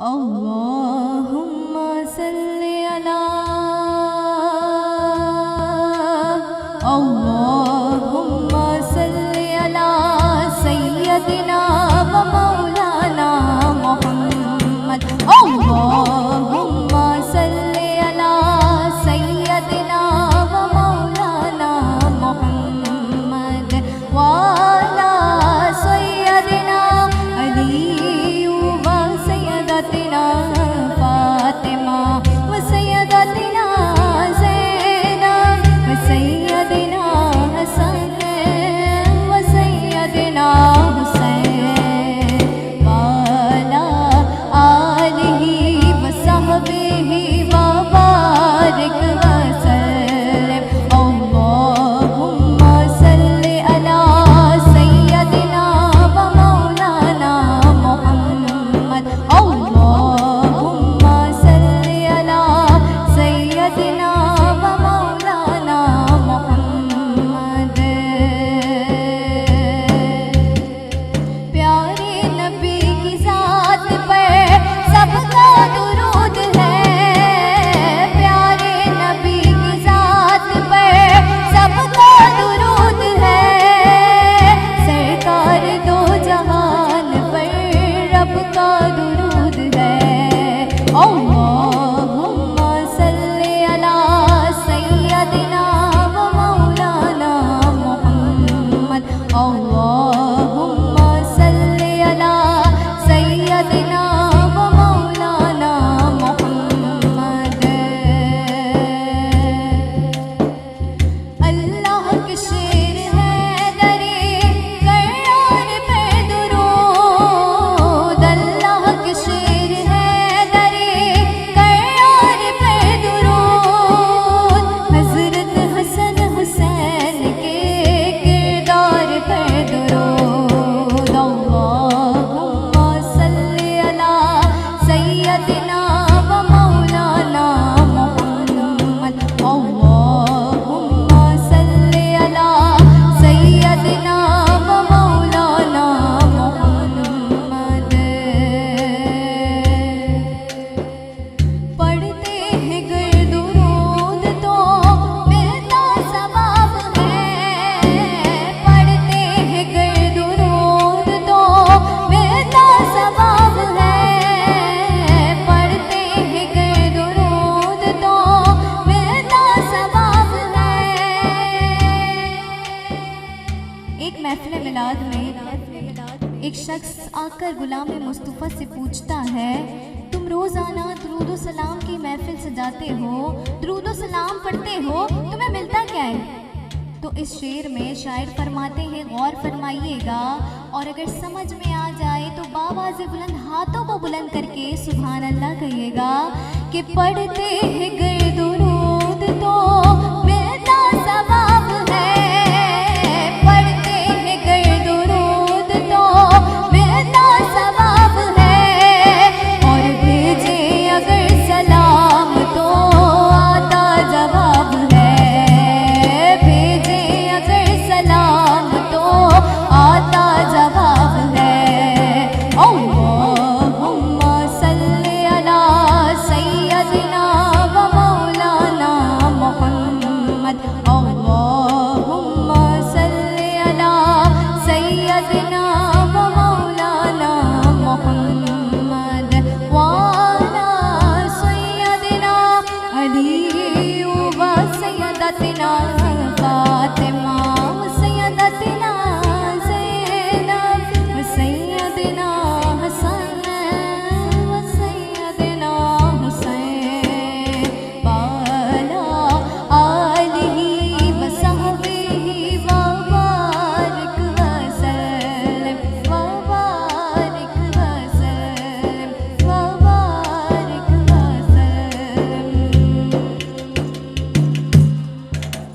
اللہم صلی علی اللہم صلی علی سیدنا و مولانا محمد اللہم صلی علی سیدنا و مولانا محمد وعلی سیدنا علی و سیدتنا فاطمہ و سیدتنا زینب و سیدنا حسن و سیدنا حسین وعلی آلہ و صحبہ وبارک وسلم اللہم صلی علی سیدنا و مولانا محمد اللہم صلی علی سیدنا و مولانا محمد پیارے نبی کی ذات پر سب کا درود ہے پیارے نبی کی ذات پر سب کا درود ہے سرکار دو جہان پر رب کا درود ہے اللہم صلی علی سیدنا و مولانا محمد اللہم صلی علی سیدنا و مولانا محمد اللہ کے شیر ہے درے کرار پہ درود اللہ کے شیر ہے درے کرار پہ درود حضرت حسن حسین کے کردار پہ درود اللہم صلی علی سیدنا و مولانا محمد اللہم صلی علی سیدنا و مولانا محمد پڑھتے ہیں گر درود تو ملتا ثواب ہے پڑھتے ہیں گر درود تو ملتا ثواب ہے پڑھتے ہیں گر درود تو ملتا ثواب ہے ایک محفل میلاد میں ایک شخص آ کر غلام مصطفیٰ سے پوچھتا ہے تم روزانہ درود و سلام کی محفل سجاتے ہو درود و سلام پڑھتے ہو تمہیں ملتا کیا ہے تو اس شعر میں شاعر فرماتے ہیں غور فرمائیے گا اور اگر سمجھ میں آ جائے تو باواز بلند ہاتھوں کو بلند کر کے سبحان اللہ کہیے گا کہ پڑھتے ہیں گر درود تو